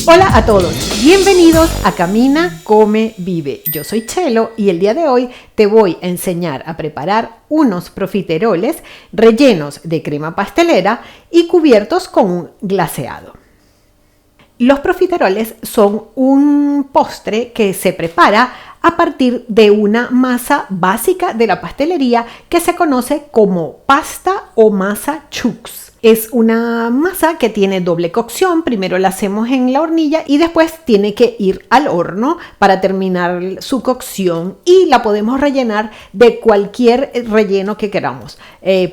Hola a todos, bienvenidos a Camina, Come, Vive. Yo soy Chelo y el día de hoy te voy a enseñar a preparar unos profiteroles rellenos de crema pastelera y cubiertos con un glaseado. Los profiteroles son un postre que se prepara a partir de una masa básica de la pastelería que se conoce como pasta o masa chux. Es una masa que tiene doble cocción, primero la hacemos en la hornilla y después tiene que ir al horno para terminar su cocción y la podemos rellenar de cualquier relleno que queramos.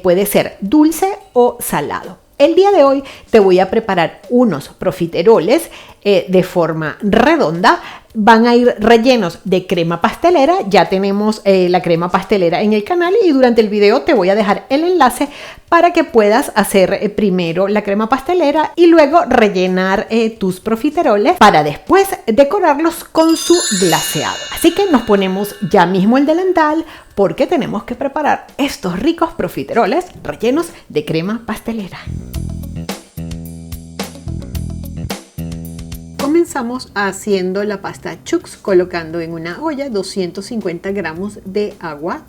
Puede ser dulce o salado. El día de hoy te voy a preparar unos profiteroles de forma redonda. Van a ir rellenos de crema pastelera. Ya tenemos la crema pastelera en el canal y durante el video te voy a dejar el enlace para que puedas hacer primero la crema pastelera y luego rellenar tus profiteroles para después decorarlos con su glaseado. Así que nos ponemos ya mismo el delantal porque tenemos que preparar estos ricos profiteroles rellenos de crema pastelera. Comenzamos haciendo la pasta chux colocando en una olla 250 gramos de agua,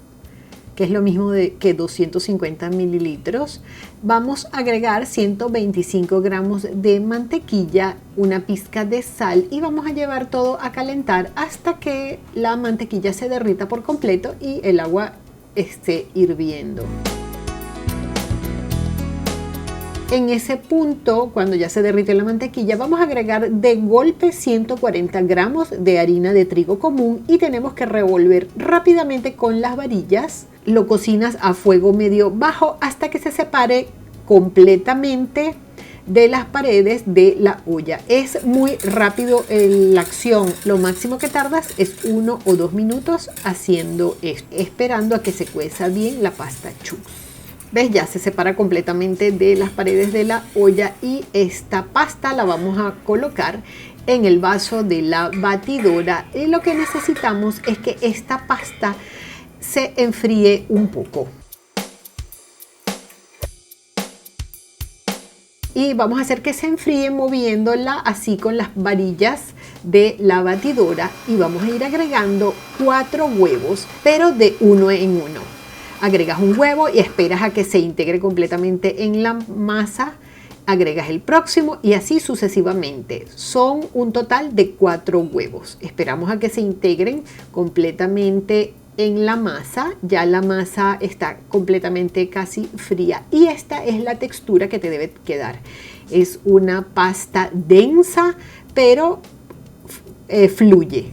que es lo mismo que 250 mililitros. Vamos a agregar 125 gramos de mantequilla, una pizca de sal y vamos a llevar todo a calentar hasta que la mantequilla se derrita por completo y el agua esté hirviendo. En ese punto, cuando ya se derrite la mantequilla, vamos a agregar de golpe 140 gramos de harina de trigo común y tenemos que revolver rápidamente con las varillas. Lo cocinas a fuego medio bajo hasta que se separe completamente de las paredes de la olla. Es muy rápido la acción. Lo máximo que tardas es 1 o 2 minutos haciendo esto, esperando a que se cueza bien la pasta chux. ¿Ves? Ya se separa completamente de las paredes de la olla y esta pasta la vamos a colocar en el vaso de la batidora. Y lo que necesitamos es que esta pasta se enfríe un poco. Y vamos a hacer que se enfríe moviéndola así con las varillas de la batidora. Y vamos a ir agregando 4 huevos, pero de uno en uno. Agregas un huevo y esperas a que se integre completamente en la masa. Agregas el próximo y así sucesivamente. Son un total de 4 huevos. Esperamos a que se integren completamente en la masa. Ya la masa está completamente casi fría y esta es la textura que te debe quedar. Es una pasta densa, pero fluye.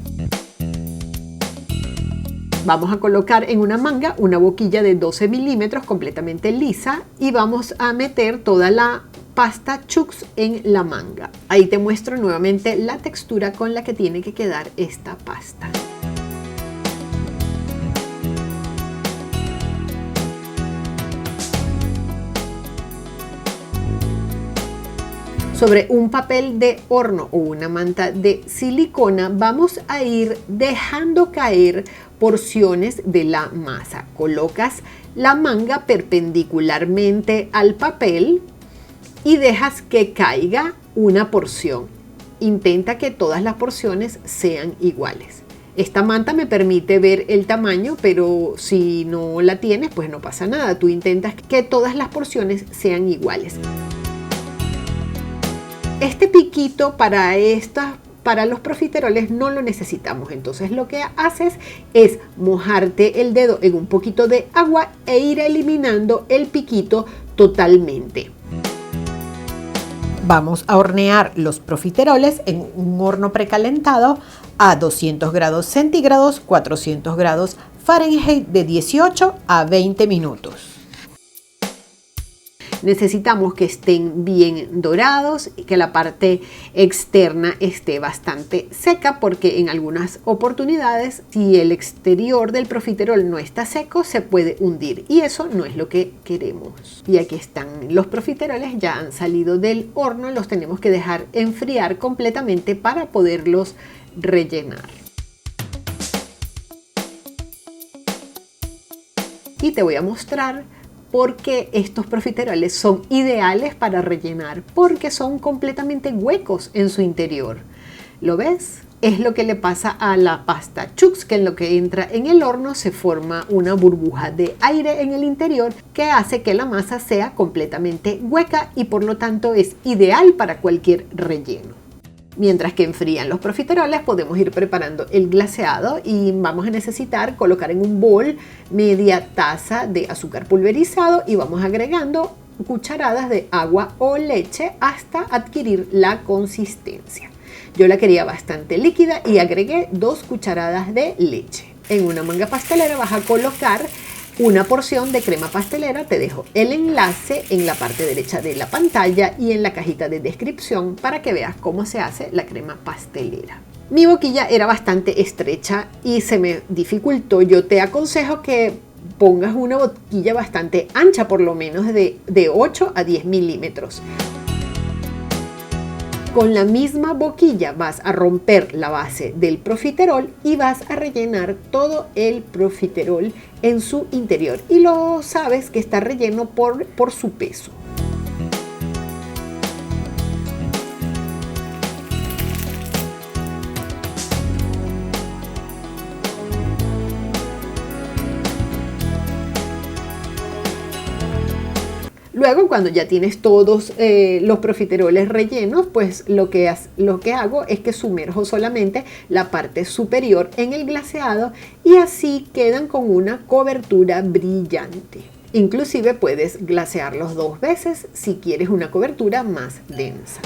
Vamos a colocar en una manga una boquilla de 12 milímetros completamente lisa y vamos a meter toda la pasta chux en la manga. Ahí te muestro nuevamente la textura con la que tiene que quedar esta pasta. Sobre un papel de horno o una manta de silicona vamos a ir dejando caer porciones de la masa. Colocas la manga perpendicularmente al papel y dejas que caiga una porción. Intenta que todas las porciones sean iguales. Esta manta me permite ver el tamaño, pero si no la tienes, pues no pasa nada. Tú intentas que todas las porciones sean iguales. Este piquito para los profiteroles no lo necesitamos, entonces lo que haces es mojarte el dedo en un poquito de agua e ir eliminando el piquito totalmente. Vamos a hornear los profiteroles en un horno precalentado a 200 grados centígrados, 400 grados Fahrenheit de 18 a 20 minutos. Necesitamos que estén bien dorados y que la parte externa esté bastante seca porque en algunas oportunidades si el exterior del profiterol no está seco se puede hundir y eso no es lo que queremos. Y aquí están los profiteroles, ya han salido del horno, los tenemos que dejar enfriar completamente para poderlos rellenar. Y te voy a mostrar por qué estos profiteroles son ideales para rellenar, porque son completamente huecos en su interior. ¿Lo ves? Es lo que le pasa a la pasta Chux, que en lo que entra en el horno se forma una burbuja de aire en el interior que hace que la masa sea completamente hueca y por lo tanto es ideal para cualquier relleno. Mientras que enfrían los profiteroles podemos ir preparando el glaseado y vamos a necesitar colocar en un bol media taza de azúcar pulverizado y vamos agregando cucharadas de agua o leche hasta adquirir la consistencia. Yo la quería bastante líquida y agregué 2 cucharadas de leche. En una manga pastelera vas a colocar una porción de crema pastelera. Te dejo el enlace en la parte derecha de la pantalla y en la cajita de descripción para que veas cómo se hace la crema pastelera. Mi boquilla era bastante estrecha y se me dificultó. Yo te aconsejo que pongas una boquilla bastante ancha, por lo menos de 8 a 10 milímetros. Con la misma boquilla vas a romper la base del profiterol y vas a rellenar todo el profiterol en su interior. Y lo sabes que está relleno por su peso. Luego, cuando ya tienes todos los profiteroles rellenos, pues lo que hago es que sumerjo solamente la parte superior en el glaseado y así quedan con una cobertura brillante. Inclusive puedes glasearlos 2 veces si quieres una cobertura más densa.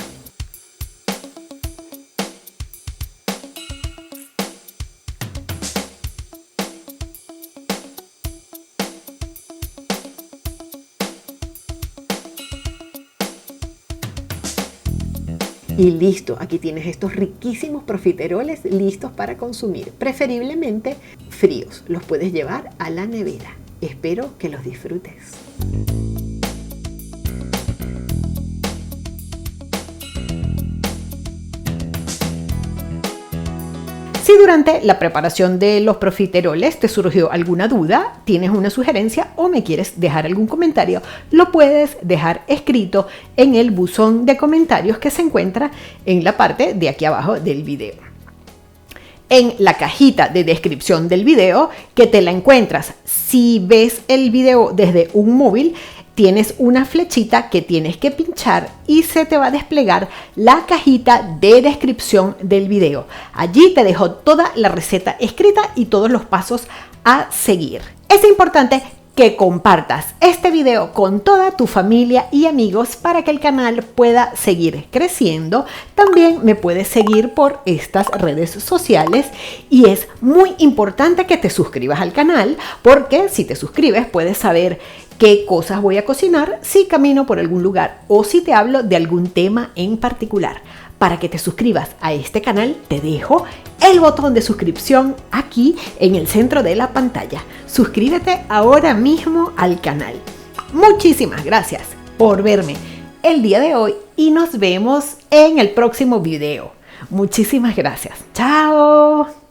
Y listo, aquí tienes estos riquísimos profiteroles listos para consumir, preferiblemente fríos. Los puedes llevar a la nevera. Espero que los disfrutes. Si durante la preparación de los profiteroles te surgió alguna duda, tienes una sugerencia o me quieres dejar algún comentario, lo puedes dejar escrito en el buzón de comentarios que se encuentra en la parte de aquí abajo del video. En la cajita de descripción del video, que te la encuentras si ves el video desde un móvil, tienes una flechita que tienes que pinchar y se te va a desplegar la cajita de descripción del video. Allí te dejo toda la receta escrita y todos los pasos a seguir. Es importante que compartas este video con toda tu familia y amigos para que el canal pueda seguir creciendo. También me puedes seguir por estas redes sociales y es muy importante que te suscribas al canal porque si te suscribes puedes saber qué cosas voy a cocinar si camino por algún lugar o si te hablo de algún tema en particular. Para que te suscribas a este canal te dejo el botón de suscripción aquí en el centro de la pantalla. Suscríbete ahora mismo al canal. Muchísimas gracias por verme el día de hoy y nos vemos en el próximo video. Muchísimas gracias. ¡Chao!